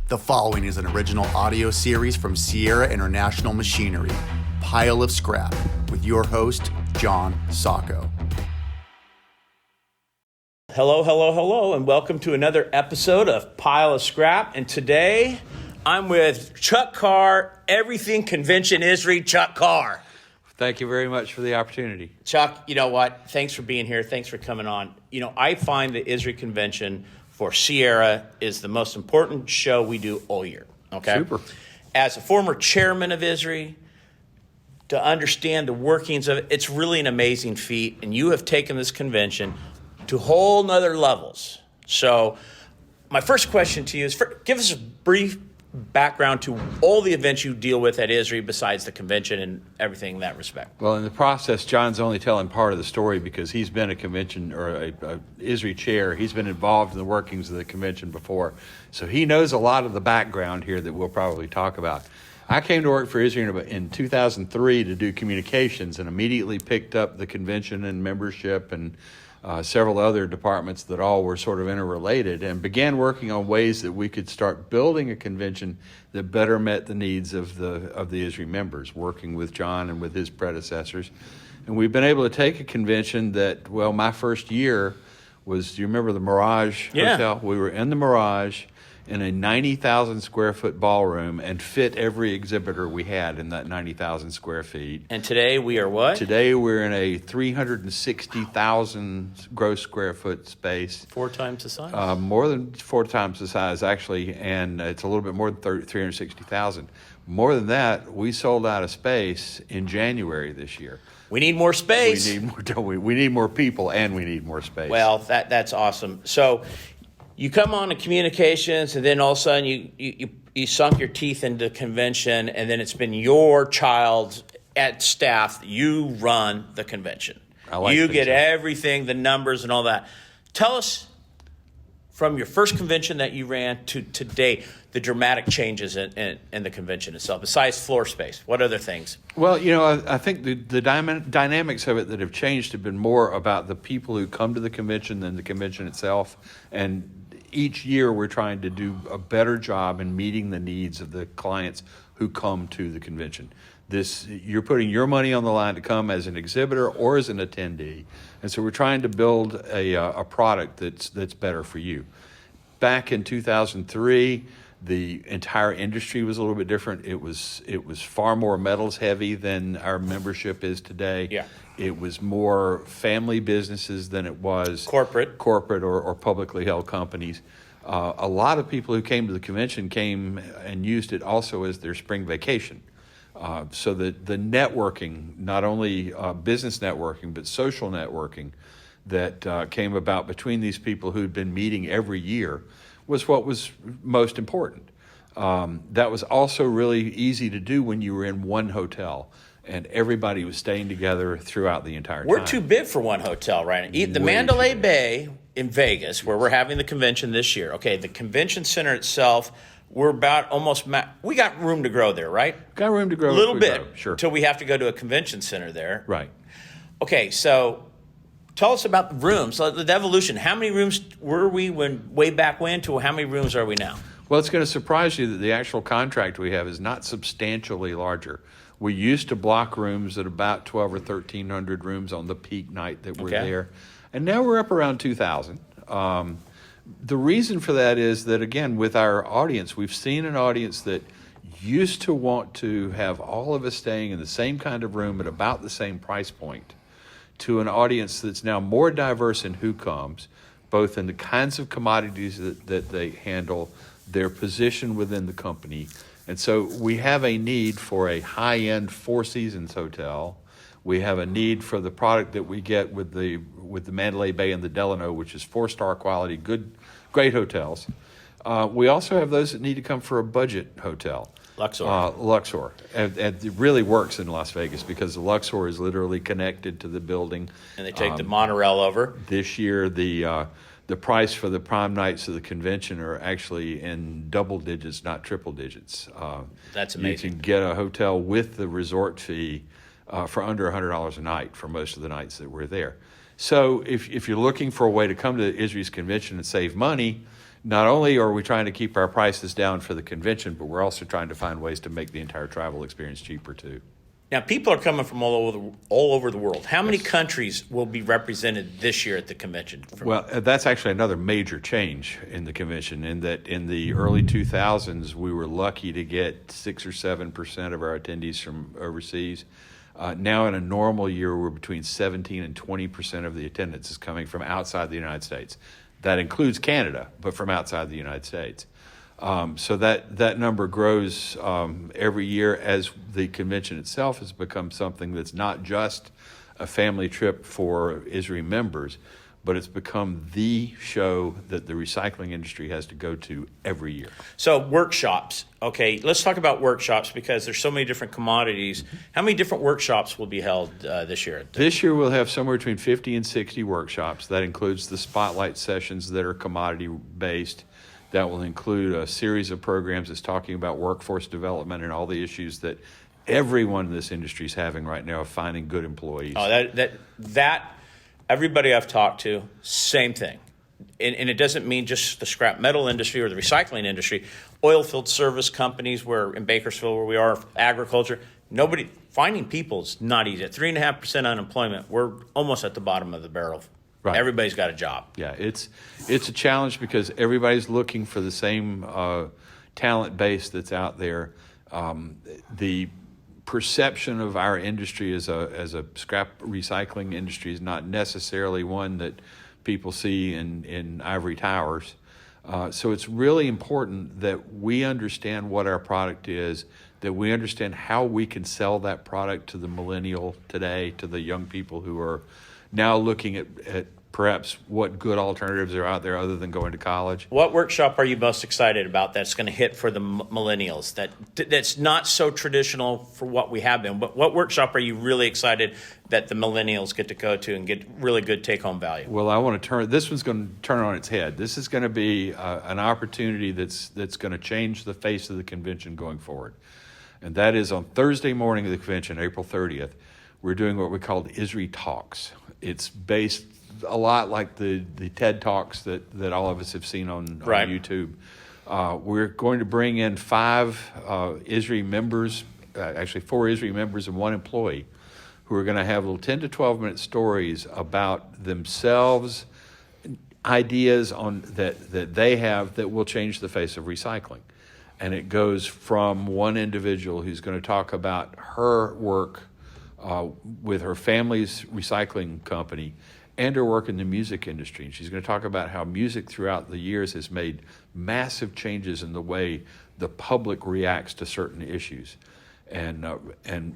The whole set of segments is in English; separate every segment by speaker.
Speaker 1: The following is an original audio series from Sierra International Machinery, Pile of Scrap, with your host, John Sacco.
Speaker 2: Hello, and welcome to another episode of Pile of Scrap. And today, I'm with Chuck Carr, Everything Convention ISRI, Chuck Carr.
Speaker 3: Thank you very much for the opportunity.
Speaker 2: Chuck, you know what? Thanks for being here. Thanks for coming on. You know, I find the ISRI Convention for Sierra is the most important show we do all year. Okay?
Speaker 3: Super.
Speaker 2: As a former chairman of ISRI, to understand the workings of it, it's really an amazing feat. And you have taken this convention to whole nother levels. So my first question to you is, give us a brief background to all the events you deal with at ISRI besides the convention and everything in that respect.
Speaker 3: Well, in the process, John's only telling part of the story because he's been a convention or a ISRI chair. He's been involved in the workings of the convention before. So he knows a lot of the background here that we'll probably talk about. I came to work for ISRI in 2003 to do communications and immediately picked up the convention and membership and several other departments that all were sort of interrelated, and began working on ways that we could start building a convention that better met the needs of the ISRI members, working with John and with his predecessors. And we've been able to take a convention that, well, my first year was, do you remember the Mirage Hotel? We were in the Mirage in a 90,000 square foot ballroom and fit every exhibitor we had in that 90,000 square feet.
Speaker 2: And today we are what?
Speaker 3: Today we're in a 360,000 gross square foot space.
Speaker 2: 4 times the size?
Speaker 3: More than 4 times the size, actually, and it's a little bit more than 360,000. More than that, we sold out of space in January this year.
Speaker 2: We need more space.
Speaker 3: We need more people, and we need more space.
Speaker 2: Well, that's awesome. So you come on to communications, and then all of a sudden you sunk your teeth into convention, and then it's been your child at staff. You run the convention. You get everything, the numbers and all that. Tell us, from your first convention that you ran to today, the dramatic changes in the convention itself, besides floor space. What other things?
Speaker 3: Well, you know, I think the dynamics of it that have changed have been more about the people who come to the convention than the convention itself. And each year we're trying to do a better job in meeting the needs of the clients who come to the convention. You're putting your money on the line to come as an exhibitor or as an attendee. And so we're trying to build a product that's better for you. Back in 2003, the entire industry was a little bit different. It was far more metals heavy than our membership is today.
Speaker 2: Yeah.
Speaker 3: It was more family businesses than it was
Speaker 2: corporate
Speaker 3: or publicly held companies. A lot of people who came to the convention came and used it also as their spring vacation. So the networking, not only business networking, but social networking that came about between these people who'd been meeting every year was what was most important. That was also really easy to do when you were in one hotel and everybody was staying together throughout the entire time.
Speaker 2: We're too big for one hotel, right? The Mandalay Bay in Vegas, where we're having the convention this year. Okay, the convention center itself, we're about we got room to grow there, right?
Speaker 3: Got room to grow.
Speaker 2: A little bit,
Speaker 3: sure.
Speaker 2: Until we have to go to a convention center there.
Speaker 3: Right.
Speaker 2: Okay, so tell us about the rooms, the evolution. How many rooms were we way back when to how many rooms are we now?
Speaker 3: Well, it's going to surprise you that the actual contract we have is not substantially larger. We used to block rooms at about 1,200 or 1,300 rooms on the peak night that we're there. And now we're up around 2,000. The reason for that is that, again, with our audience, we've seen an audience that used to want to have all of us staying in the same kind of room at about the same price point, to an audience that's now more diverse in who comes, both in the kinds of commodities that they handle, their position within the company. And so we have a need for a high-end Four Seasons hotel. We have a need for the product that we get with the Mandalay Bay and the Delano, which is 4-star quality, great hotels. We also have those that need to come for a budget hotel.
Speaker 2: Luxor.
Speaker 3: And it really works in Las Vegas because the Luxor is literally connected to the building.
Speaker 2: And they take the monorail over.
Speaker 3: This year, the price for the prime nights of the convention are actually in double digits, not triple digits.
Speaker 2: That's amazing.
Speaker 3: You can get a hotel with the resort fee for under $100 a night for most of the nights that we're there. So if you're looking for a way to come to ISRI's convention and save money, not only are we trying to keep our prices down for the convention, but we're also trying to find ways to make the entire travel experience cheaper too.
Speaker 2: Now, people are coming from all over the world. How many countries will be represented this year at the convention?
Speaker 3: Well, that's actually another major change in the convention, in that in the early 2000s, we were lucky to get 6 or 7% of our attendees from overseas. Now, in a normal year, we're between 17 and 20% of the attendance is coming from outside the United States. That includes Canada, but from outside the United States. So that number grows every year as the convention itself has become something that's not just a family trip for ISRI members, but it's become the show that the recycling industry has to go to every year.
Speaker 2: So workshops. Okay, let's talk about workshops because there's so many different commodities. How many different workshops will be held this year?
Speaker 3: This year we'll have somewhere between 50 and 60 workshops. That includes the spotlight sessions that are commodity-based. That will include a series of programs that's talking about workforce development and all the issues that everyone in this industry is having right now of finding good employees.
Speaker 2: Oh, that everybody I've talked to, same thing. And it doesn't mean just the scrap metal industry or the recycling industry. Oil field service companies, where in Bakersfield where we are, agriculture, finding people is not easy. At 3.5% unemployment, we're almost at the bottom of the barrel. Right. Everybody's got a job.
Speaker 3: Yeah, it's a challenge because everybody's looking for the same talent base that's out there. The perception of our industry as a scrap recycling industry is not necessarily one that people see in ivory towers. So it's really important that we understand what our product is, that we understand how we can sell that product to the millennial today, to the young people who are now looking at perhaps what good alternatives are out there other than going to college.
Speaker 2: What workshop are you most excited about that's going to hit for the millennials, that's not so traditional for what we have been? But what workshop are you really excited that the millennials get to go to and get really good take-home value?
Speaker 3: Well, this one's going to turn on its head. This is going to be an opportunity that's going to change the face of the convention going forward. And that is on Thursday morning of the convention, April 30th, we're doing what we call ISRI Talks. It's based a lot like the TED Talks that all of us have seen on YouTube. We're going to bring in 5 ISRI members, actually 4 ISRI members and 1 employee, who are going to have little 10 to 12 minute stories about themselves, ideas that they have that will change the face of recycling. And it goes from one individual who's going to talk about her work with her family's recycling company and her work in the music industry. And she's going to talk about how music throughout the years has made massive changes in the way the public reacts to certain issues. And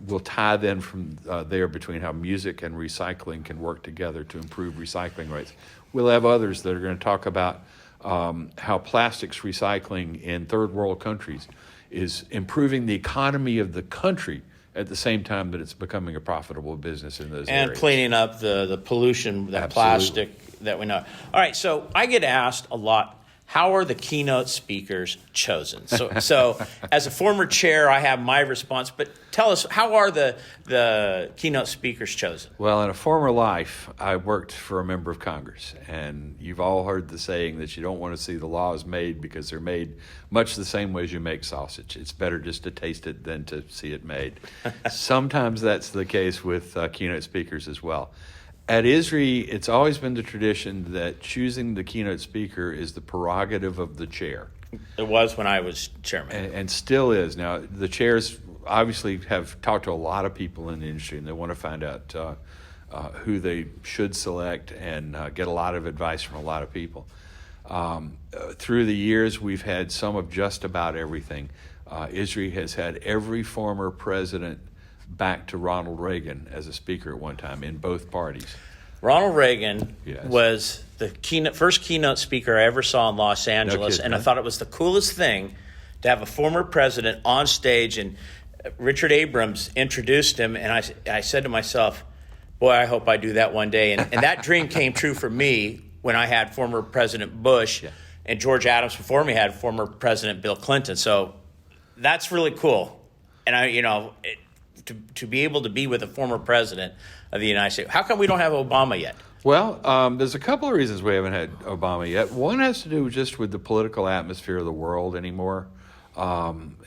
Speaker 3: we'll tie then from there between how music and recycling can work together to improve recycling rates. We'll have others that are going to talk about how plastics recycling in third world countries is improving the economy of the country at the same time that it's becoming a profitable business in those areas.
Speaker 2: And cleaning up the pollution, that plastic that we know. All right, so I get asked a lot, how are the keynote speakers chosen? So as a former chair, I have my response, but tell us, how are the keynote speakers chosen?
Speaker 3: Well, in a former life, I worked for a member of Congress, and you've all heard the saying that you don't want to see the laws made because they're made much the same way as you make sausage. It's better just to taste it than to see it made. Sometimes that's the case with keynote speakers as well. At ISRI, it's always been the tradition that choosing the keynote speaker is the prerogative of the chair.
Speaker 2: It was when I was chairman.
Speaker 3: And still is. Now, the chairs obviously have talked to a lot of people in the industry, and they want to find out who they should select and get a lot of advice from a lot of people. Through the years, we've had some of just about everything. ISRI has had every former president back to Ronald Reagan as a speaker at one time in both parties.
Speaker 2: Ronald Reagan was the first keynote speaker I ever saw in Los Angeles, and I thought it was the coolest thing to have a former president on stage, and Richard Abrams introduced him, and I said to myself, boy, I hope I do that one day. And that dream came true for me when I had former President Bush, and George Adams before me had former President Bill Clinton. So that's really cool. And to be able to be with a former president of the United States. How come we don't have Obama yet?
Speaker 3: Well, there's a couple of reasons we haven't had Obama yet. One has to do just with the political atmosphere of the world anymore.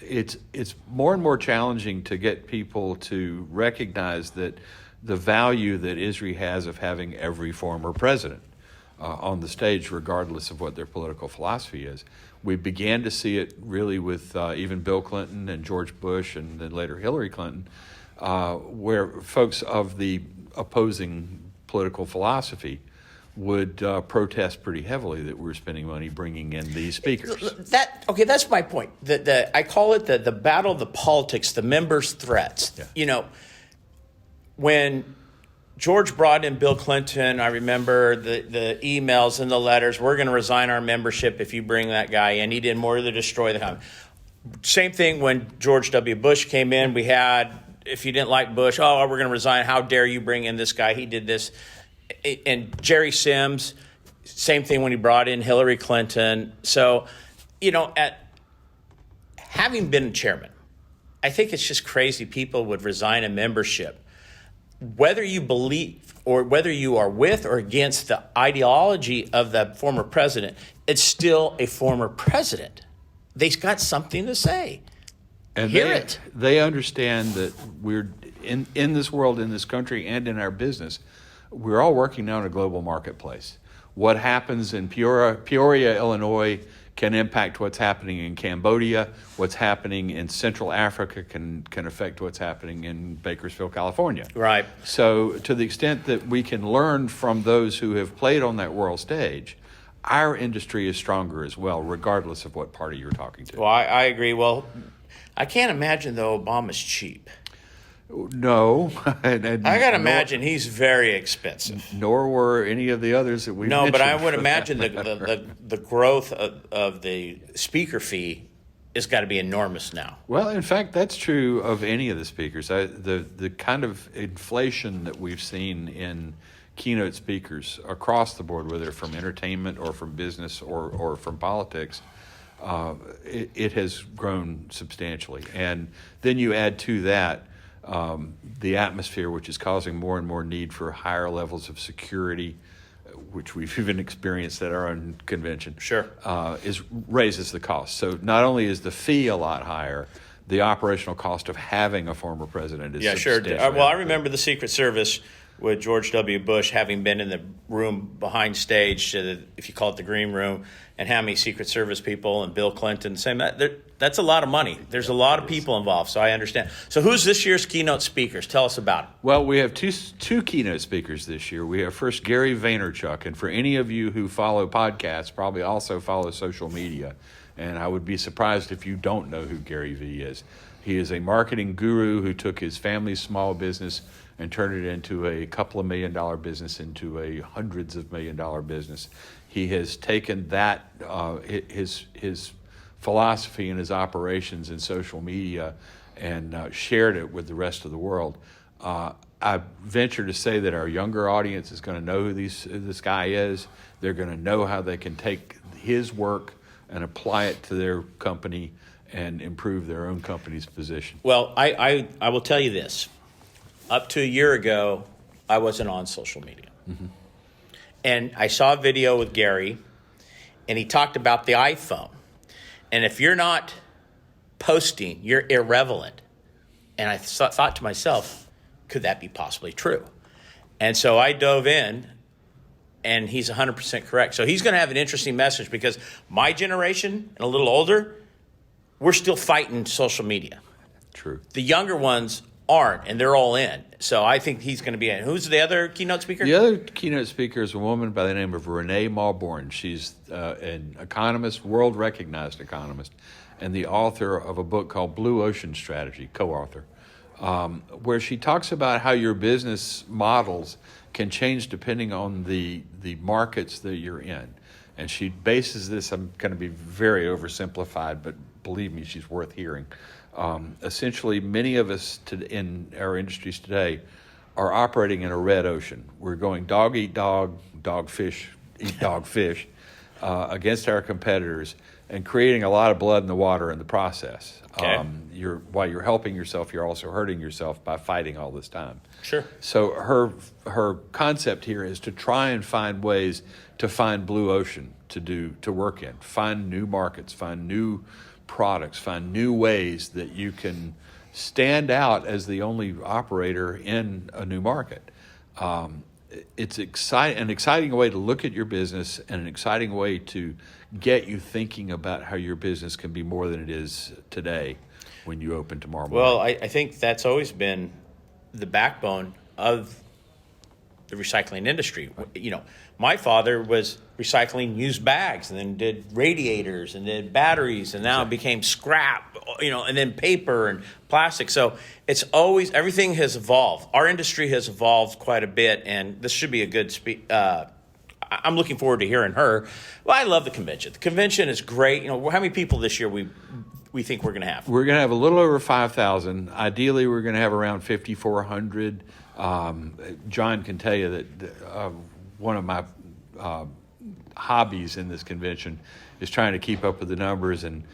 Speaker 3: It's more and more challenging to get people to recognize that the value that ISRI has of having every former president on the stage, regardless of what their political philosophy is. We began to see it really with even Bill Clinton and George Bush and then later Hillary Clinton, where folks of the opposing political philosophy would protest pretty heavily that we're spending money bringing in these speakers.
Speaker 2: That's my point. I call it the battle of the politics, the members' threats. Yeah. You know, when George brought in Bill Clinton, I remember the emails and the letters, we're going to resign our membership if you bring that guy in. He did more to destroy the economy. Same thing when George W. Bush came in. We had, if you didn't like Bush, we're going to resign. How dare you bring in this guy? He did this. And Jerry Sims, same thing when he brought in Hillary Clinton. So, you know, having been chairman, I think it's just crazy people would resign a membership. Whether you believe or whether you are with or against the ideology of the former president, it's still a former president. They've got something to say.
Speaker 3: And they understand that we're in this world, in this country, and in our business, we're all working now in a global marketplace. What happens in Peoria, Illinois, can impact what's happening in Cambodia. What's happening in Central Africa can affect what's happening in Bakersfield, California.
Speaker 2: Right.
Speaker 3: So to the extent that we can learn from those who have played on that world stage, our industry is stronger as well, regardless of what party you're talking to.
Speaker 2: Well, I agree. Well, I can't imagine, though, Obama's cheap.
Speaker 3: No.
Speaker 2: I got to imagine he's very expensive.
Speaker 3: Nor were any of the others that we mentioned.
Speaker 2: No, but I would imagine the growth of the speaker fee has got to be enormous now.
Speaker 3: Well, in fact, that's true of any of the speakers. The kind of inflation that we've seen in keynote speakers across the board, whether from entertainment or from business or from politics, it has grown substantially. And then you add to that the atmosphere, which is causing more and more need for higher levels of security, which we've even experienced at our own convention.
Speaker 2: Sure.
Speaker 3: Raises the cost. So not only is the fee a lot higher, the operational cost of having a former president is substantially
Speaker 2: sure. Well, I remember the Secret Service with George W. Bush having been in the room behind stage, if you call it the green room, and how many Secret Service people and Bill Clinton, same that's a lot of money. There's a lot of people involved, so I understand. So who's this year's keynote speakers? Tell us about it.
Speaker 3: Well, we have two keynote speakers this year. We have first Gary Vaynerchuk, and for any of you who follow podcasts, probably also follow social media, and I would be surprised if you don't know who Gary V is. He is a marketing guru who took his family's small business and turned it into a couple of $1 million business into a hundreds of $1 million business. He has taken that, his philosophy and his operations in social media and shared it with the rest of the world. I venture to say that our younger audience is going to know who this guy is. They're going to know how they can take his work and apply it to their company and improve their own company's position.
Speaker 2: Well, I will tell you this. Up to a year ago, I wasn't on social media. Mm-hmm. And I saw a video with Gary, and he talked about the iPhone. And if you're not posting, you're irrelevant. And I thought to myself, could that be possibly true? And so I dove in, and he's 100% correct. So he's going to have an interesting message because my generation and a little older, we're still fighting social media.
Speaker 3: True.
Speaker 2: The younger ones aren't, and they're all in. So I think he's going to be in. Who's the other keynote speaker?
Speaker 3: The other keynote speaker is a woman by the name of Renee Malborn. She's an economist, world-recognized economist, and the author of a book called Blue Ocean Strategy, co-author, where she talks about how your business models can change depending on the markets that you're in. And she bases this, I'm going to be very oversimplified, but believe me, she's worth hearing. Essentially, many of us in our industries today are operating in a red ocean. We're going dog eat dog, dog fish eat dog fish. against our competitors and creating a lot of blood in the water in the process.
Speaker 2: Okay.
Speaker 3: While you're helping yourself, you're also hurting yourself by fighting all this time.
Speaker 2: Sure.
Speaker 3: So her concept here is to try and find ways to find blue ocean to work in, find new markets, find new products, find new ways that you can stand out as the only operator in a new market. It's an exciting way to look at your business and an exciting way to get you thinking about how your business can be more than it is today when you open tomorrow morning.
Speaker 2: Well, I think that's always been the backbone of the recycling industry. You know, my father was recycling used bags and then did radiators and then batteries and now it became scrap, you know, and then paper and plastic. So it's always, everything has evolved. Our industry has evolved quite a bit, and this should be a good I'm looking forward to hearing her. Well, I love the convention. The convention is great. You know, how many people this year we think we're going to have?
Speaker 3: We're going to have a little over 5,000. Ideally, we're going to have around 5,400. John can tell you that one of my hobbies in this convention is trying to keep up with the numbers, and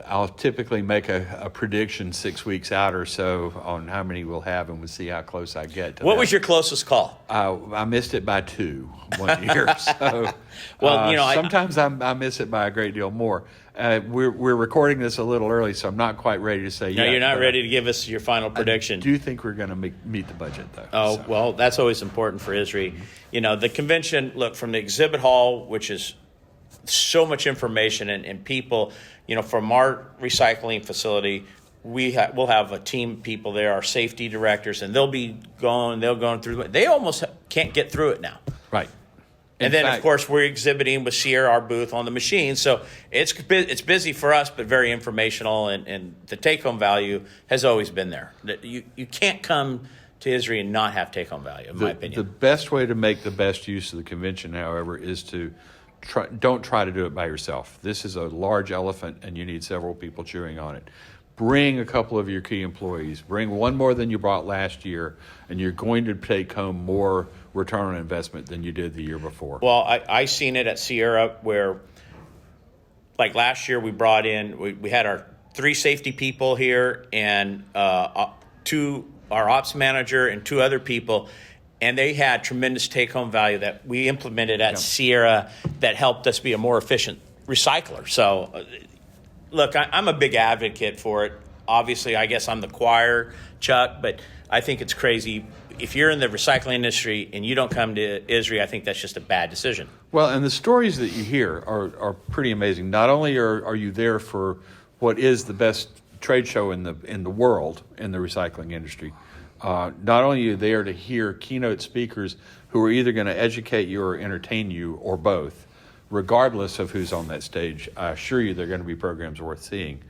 Speaker 3: I'll typically make a prediction 6 weeks out or so on how many we'll have, and we'll see how close I get to
Speaker 2: What
Speaker 3: that.
Speaker 2: was your closest call?
Speaker 3: I missed it by 2 one year. So,
Speaker 2: well, you know,
Speaker 3: sometimes I miss it by a great deal more. We're recording this a little early, so I'm not quite ready to say.
Speaker 2: No, you're not ready to give us your final prediction.
Speaker 3: I do think we're going to meet the budget, though.
Speaker 2: Oh,
Speaker 3: so.
Speaker 2: Well, that's always important for ISRI. You know, the convention, look, from the exhibit hall, which is so much information and people, you know, from our recycling facility, we'll have a team of people there, our safety directors, and they'll go through it. They almost can't get through it now.
Speaker 3: Right.
Speaker 2: And then, of course, we're exhibiting with Sierra, our booth, on the machine. So it's busy for us, but very informational, and the take-home value has always been there. You can't come to ISRI and not have take-home value, in my opinion.
Speaker 3: The best way to make the best use of the convention, however, is to don't try to do it by yourself. This is a large elephant, and you need several people chewing on it. Bring a couple of your key employees. Bring one more than you brought last year, and you're going to take home more return on investment than you did the year before.
Speaker 2: Well, I seen it at Sierra where, like last year, we brought in, we had our 3 safety people here and our ops manager and 2 other people, and they had tremendous take-home value that we implemented at Sierra that helped us be a more efficient recycler. So, look, I'm a big advocate for it. Obviously, I guess I'm the choir, Chuck, but I think it's crazy. If you're in the recycling industry and you don't come to ISRI, I think that's just a bad decision.
Speaker 3: Well, and the stories that you hear are pretty amazing. Not only are you there for what is the best trade show in the world in the recycling industry, not only are you there to hear keynote speakers who are either going to educate you or entertain you or both, regardless of who's on that stage. I assure you they're going to be programs worth seeing.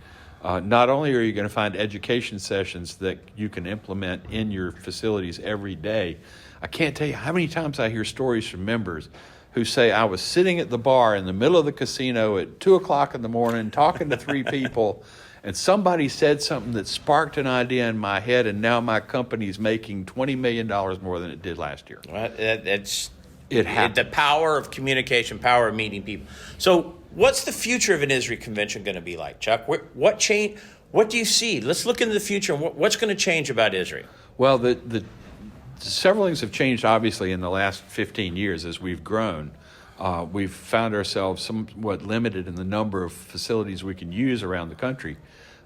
Speaker 3: Not only are you going to find education sessions that you can implement in your facilities every day, I can't tell you how many times I hear stories from members who say, I was sitting at the bar in the middle of the casino at 2 o'clock in the morning talking to 3 people, and somebody said something that sparked an idea in my head, and now my company's making $20 million more than it did last year.
Speaker 2: Well,
Speaker 3: It happens.
Speaker 2: The power of communication, power of meeting people. So what's the future of an ISRI convention going to be like, Chuck? What change? What do you see? Let's look into the future. And what's going to change about ISRI?
Speaker 3: Well, the several things have changed, obviously, in the last 15 years as we've grown. We've found ourselves somewhat limited in the number of facilities we can use around the country,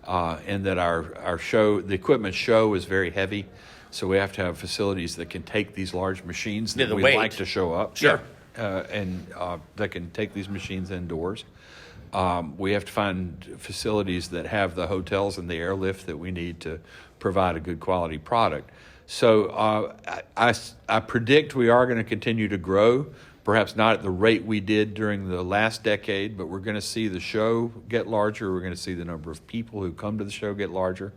Speaker 3: and that our show, the equipment show, is very heavy. So we have to have facilities that can take these large machines that we like to show up.
Speaker 2: Sure.
Speaker 3: And that can take these machines indoors. We have to find facilities that have the hotels and the airlift that we need to provide a good quality product. So I predict we are going to continue to grow, perhaps not at the rate we did during the last decade, but we're going to see the show get larger. We're going to see the number of people who come to the show get larger.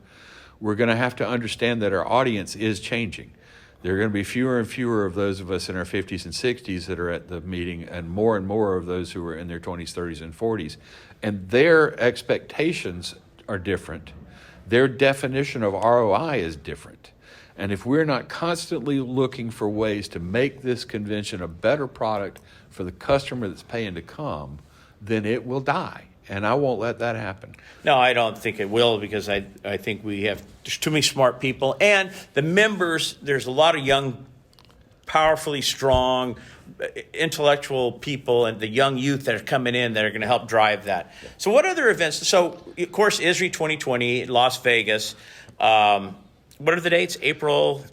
Speaker 3: We're going to have to understand that our audience is changing. There are going to be fewer and fewer of those of us in our 50s and 60s that are at the meeting, and more of those who are in their 20s, 30s, and 40s. And their expectations are different. Their definition of ROI is different. And if we're not constantly looking for ways to make this convention a better product for the customer that's paying to come, then it will die. And I won't let that happen.
Speaker 2: No, I don't think it will, because I think there's too many smart people. And the members, there's a lot of young, powerfully strong, intellectual people and the young youth that are coming in that are going to help drive that. So what other events? So, of course, ISRI 2020, Las Vegas. What are the dates? April?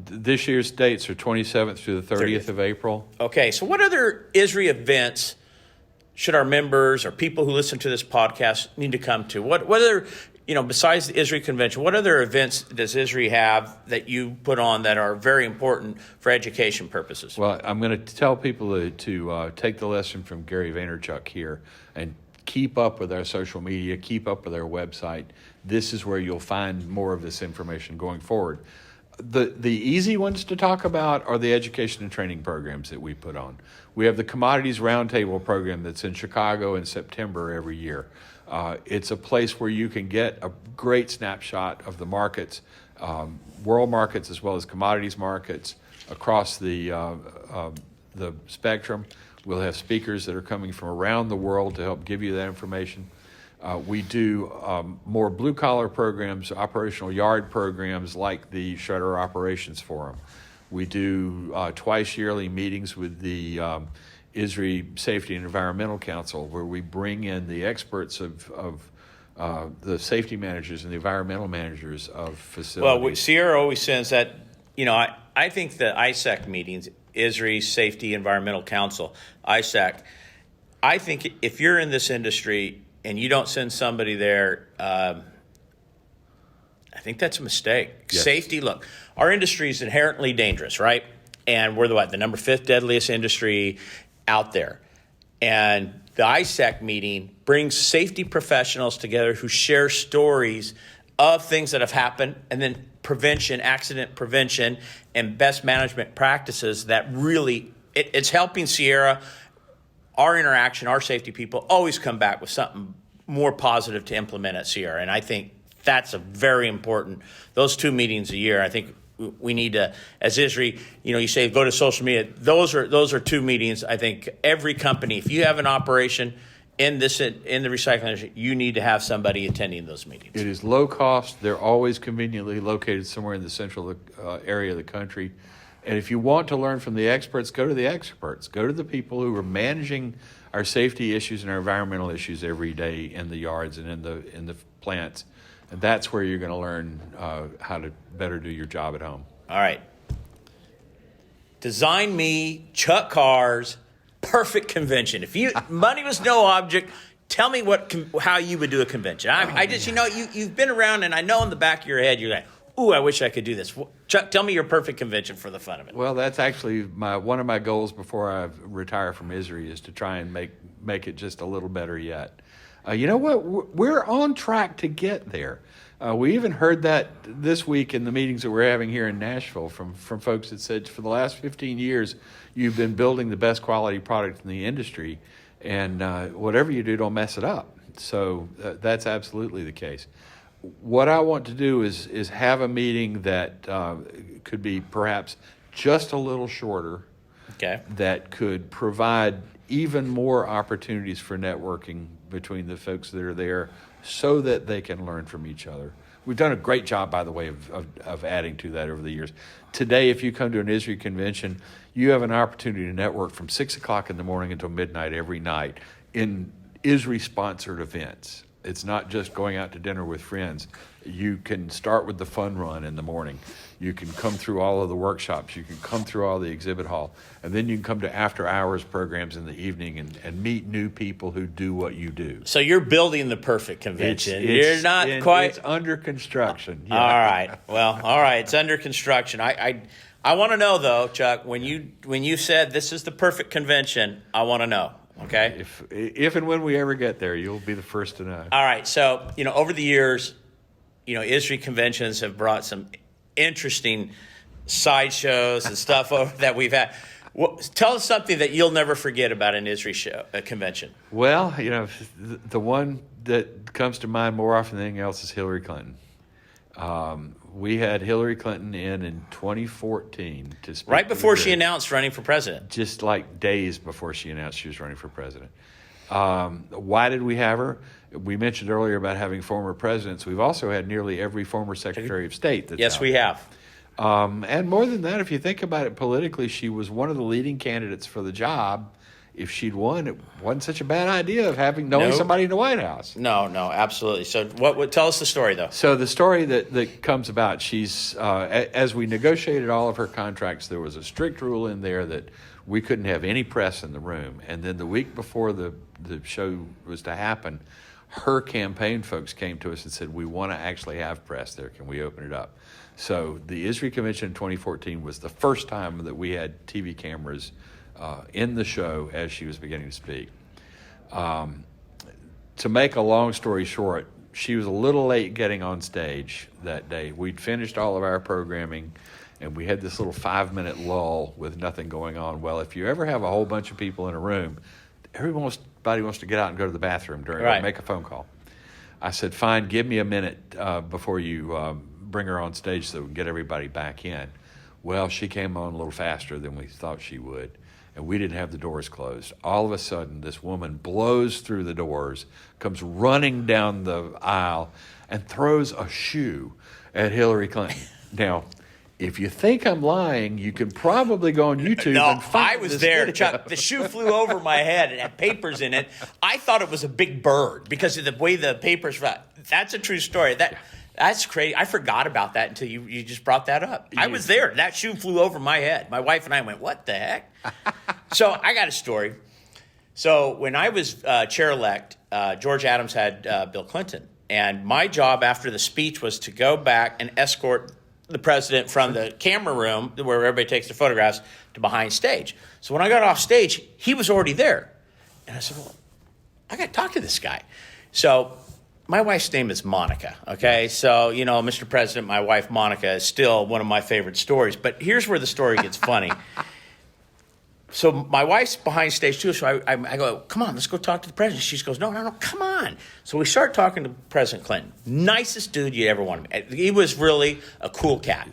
Speaker 3: This year's dates are 27th through the 30th of April.
Speaker 2: Okay, so what other ISRI events should our members or people who listen to this podcast need to come to? What other, besides the ISRI convention, what other events does ISRI have that you put on that are very important for education purposes?
Speaker 3: Well, I'm going to tell people to take the lesson from Gary Vaynerchuk here and keep up with our social media, keep up with our website. This is where you'll find more of this information going forward. The easy ones to talk about are the education and training programs that we put on. We have the Commodities Roundtable program that's in Chicago in September every year. It's a place where you can get a great snapshot of the markets, world markets as well as commodities markets across the spectrum. We'll have speakers that are coming from around the world to help give you that information. We do more blue-collar programs, operational yard programs like the Shredder Operations Forum. We do twice yearly meetings with the ISRI Safety and Environmental Council, where we bring in the experts of the safety managers and the environmental managers of facilities.
Speaker 2: Well, Sierra always sends that, I think the ISAC meetings, ISRI Safety Environmental Council, ISAC, I think if you're in this industry and you don't send somebody there, I think that's a mistake.
Speaker 3: Yes.
Speaker 2: Safety, look, our industry is inherently dangerous, right? And we're the number 5th deadliest industry out there. And the ISAC meeting brings safety professionals together who share stories of things that have happened, and then prevention, accident prevention, and best management practices that really, it's helping Sierra. Our interaction, our safety people always come back with something more positive to implement at Sierra. And I think that's a very important, those 2 meetings a year. I think we need to, as ISRI, you say go to social media. Those are 2 meetings. I think every company, if you have an operation in the recycling industry, you need to have somebody attending those meetings.
Speaker 3: It is low cost. They're always conveniently located somewhere in the central area of the country. And if you want to learn from the experts, go to the experts. Go to the people who are managing our safety issues and our environmental issues every day in the yards and in the plants. And that's where you're going to learn how to better do your job at home.
Speaker 2: All right. Design me Chuck Carr's perfect convention. If money was no object, tell me how you would do a convention. I just, you've been around, and I know in the back of your head you're like, ooh, I wish I could do this. Chuck, tell me your perfect convention for the fun of it.
Speaker 3: Well, that's actually one of my goals before I retire from ISRI is to try and make it just a little better yet. You know what? We're on track to get there. We even heard that this week in the meetings that we're having here in Nashville from folks that said for the last 15 years, you've been building the best quality product in the industry, and whatever you do, don't mess it up. So that's absolutely the case. What I want to do is have a meeting that could be perhaps just a little shorter,
Speaker 2: okay,
Speaker 3: that could provide even more opportunities for networking between the folks that are there so that they can learn from each other. We've done a great job, by the way, of adding to that over the years. Today, if you come to an ISRI convention, you have an opportunity to network from 6 o'clock in the morning until midnight every night in ISRI-sponsored events. It's not just going out to dinner with friends. You can start with the fun run in the morning. You can come through all of the workshops. You can come through all the exhibit hall. And then you can come to after-hours programs in the evening and meet new people who do what you do.
Speaker 2: So you're building the perfect convention.
Speaker 3: It's
Speaker 2: quite
Speaker 3: under construction. Yeah.
Speaker 2: All right. Well, all right. It's under construction. I want to know, though, Chuck, when you said this is the perfect convention, I want to know. Okay.
Speaker 3: If and when we ever get there, you'll be the first to know.
Speaker 2: All right. So, over the years, ISRI conventions have brought some interesting sideshows and stuff that we've had. Tell us something that you'll never forget about an ISRI convention.
Speaker 3: Well, the one that comes to mind more often than anything else is Hillary Clinton. We had Hillary Clinton in 2014 to speak
Speaker 2: right before she announced running for president.
Speaker 3: Just like days before she announced she was running for president. Why did we have her? We mentioned earlier about having former presidents. We've also had nearly every former Secretary of State.
Speaker 2: Yes, we have.
Speaker 3: And more than that, if you think about it politically, she was one of the leading candidates for the job. If she'd won, it wasn't such a bad idea of knowing somebody in the White House.
Speaker 2: No, absolutely. So what tell us the story, though.
Speaker 3: So the story that comes about, she's as we negotiated all of her contracts, there was a strict rule in there that we couldn't have any press in the room. And then the week before the show was to happen, her campaign folks came to us and said, we want to actually have press there. Can we open it up? So the ISRI Convention in 2014 was the first time that we had TV cameras in the show as she was beginning to speak. To make a long story short, she was a little late getting on stage that day. We'd finished all of our programming, and we had this little 5-minute lull with nothing going on. Well, if you ever have a whole bunch of people in a room, everybody wants to get out and go to the bathroom or make a phone call. I said, fine, give me a minute before you bring her on stage so we can get everybody back in. Well, she came on a little faster than we thought she would, and we didn't have the doors closed. All of a sudden, this woman blows through the doors, comes running down the aisle, and throws a shoe at Hillary Clinton. Now, if you think I'm lying, you can probably go on YouTube and find
Speaker 2: I was
Speaker 3: this
Speaker 2: there,
Speaker 3: video.
Speaker 2: Chuck. The shoe flew over my head. It had papers in it. I thought it was a big bird because of the way the papers. That's a true story. That's crazy. I forgot about that until you just brought that up. I was there. That shoe flew over my head. My wife and I went, what the heck? So I got a story. So when I was chair-elect, George Adams had Bill Clinton. And my job after the speech was to go back and escort the president from the camera room where everybody takes their photographs to behind stage. So when I got off stage, he was already there. And I said, well, I got to talk to this guy. So my wife's name is Monica, okay? So, Mr. President, my wife Monica is still one of my favorite stories. But here's where the story gets funny. So my wife's behind stage too, so I go, come on, let's go talk to the president. She goes, no, come on. So we start talking to President Clinton. Nicest dude you ever want to meet. He was really a cool cat.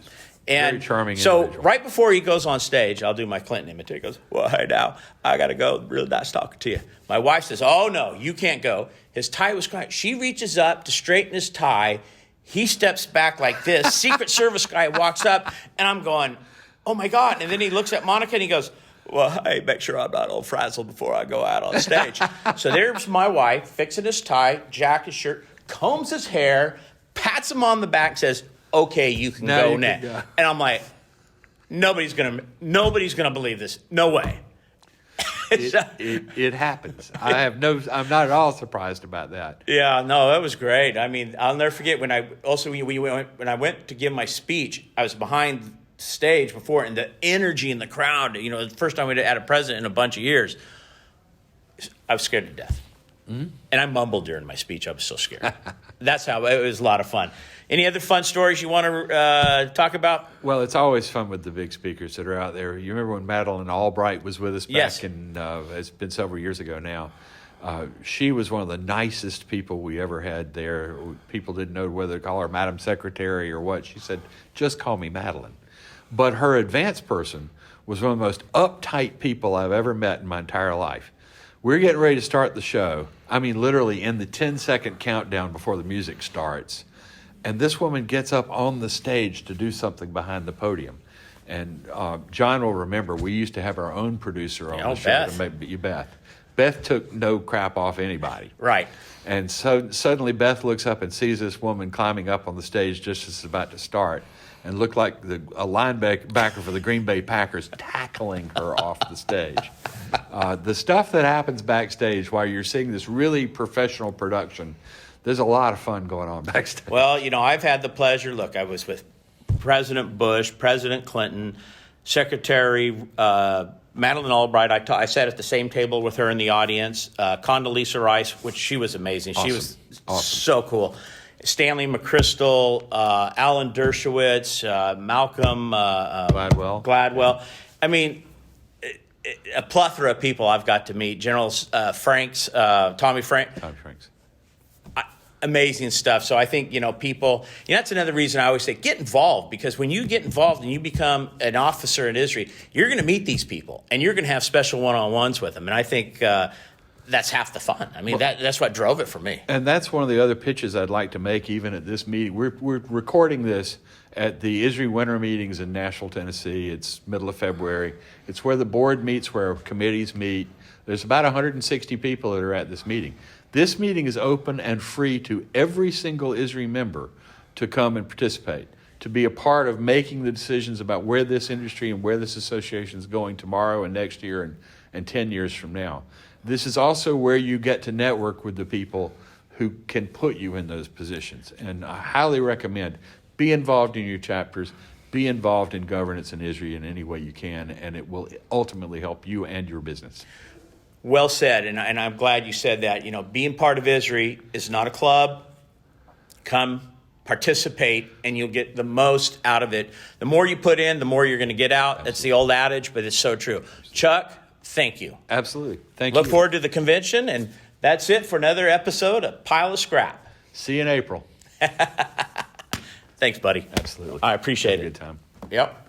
Speaker 2: And
Speaker 3: very charming
Speaker 2: so
Speaker 3: individual.
Speaker 2: right before he goes on stage, I'll do my Clinton imitation. He goes, well, hey, now, I got to go. Really nice talking to you. My wife says, oh, no, you can't go. His tie was crying. She reaches up to straighten his tie. He steps back like this. Secret Service guy walks up, and I'm going, oh, my God. And then he looks at Monica, and he goes, well, hey, make sure I'm not all frazzled before I go out on stage. So there's my wife fixing his tie, jacket, shirt, combs his hair, pats him on the back, says, okay, you can go next. And I'm like, nobody's gonna believe this. No way.
Speaker 3: It happens. I'm not at all surprised about that.
Speaker 2: Yeah, no, that was great. I mean, I'll never forget when I went to give my speech, I was behind stage before, and the energy in the crowd, the first time we had a president in a bunch of years, I was scared to death. Mm-hmm. And I mumbled during my speech. I was so scared. That's how it was a lot of fun. Any other fun stories you want to talk about?
Speaker 3: Well, it's always fun with the big speakers that are out there. You remember when Madeleine Albright was with us back in, it's been several years ago now. She was one of the nicest people we ever had there. People didn't know whether to call her Madam Secretary or what. She said, just call me Madeleine. But her advance person was one of the most uptight people I've ever met in my entire life. We're getting ready to start the show. I mean, literally in the 10-second countdown before the music starts. And this woman gets up on the stage to do something behind the podium. And John will remember, we used to have our own producer on the show. Beth. Beth took no crap off anybody.
Speaker 2: Right.
Speaker 3: And so suddenly Beth looks up and sees this woman climbing up on the stage just as it's about to start, and looked like a linebacker for the Green Bay Packers tackling her off the stage. The stuff that happens backstage while you're seeing this really professional production, there's a lot of fun going on backstage.
Speaker 2: Well, I've had the pleasure. Look, I was with President Bush, President Clinton, Secretary Madeleine Albright. I sat at the same table with her in the audience. Condoleezza Rice, which she was amazing.
Speaker 3: Awesome.
Speaker 2: She was so cool. Stanley McChrystal, Alan Dershowitz, Malcolm Gladwell. I mean, a plethora of people I've got to meet. General Tommy Franks. Amazing stuff. So I think, people, that's another reason I always say get involved, because when you get involved and you become an officer in ISRI, you're going to meet these people and you're going to have special one-on-ones with them. And I think that's half the fun. I mean, that's what drove it for me.
Speaker 3: And that's one of the other pitches I'd like to make even at this meeting. We're recording this at the ISRI winter meetings in Nashville, Tennessee. It's middle of February. It's where the board meets, where committees meet. There's about 160 people that are at this meeting. This meeting is open and free to every single ISRI member to come and participate, to be a part of making the decisions about where this industry and where this association is going tomorrow and next year and 10 years from now. This is also where you get to network with the people who can put you in those positions. And I highly recommend be involved in your chapters, be involved in governance in ISRI in any way you can, and it will ultimately help you and your business.
Speaker 2: Well said, and I'm glad you said that. You know, being part of ISRI is not a club. Come participate, and you'll get the most out of it. The more you put in, the more you're going to get out. Absolutely. That's the old adage, but it's so true. Chuck, thank you.
Speaker 3: Absolutely. Thank you.
Speaker 2: Look forward to the convention, and that's it for another episode of Pile of Scrap.
Speaker 3: See you in April.
Speaker 2: Thanks, buddy.
Speaker 3: Absolutely.
Speaker 2: I appreciate it.
Speaker 3: Good time.
Speaker 2: Yep.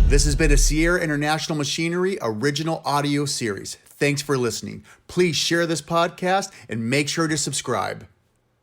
Speaker 1: This has been a Sierra International Machinery original audio series. Thanks for listening. Please share this podcast and make sure to subscribe.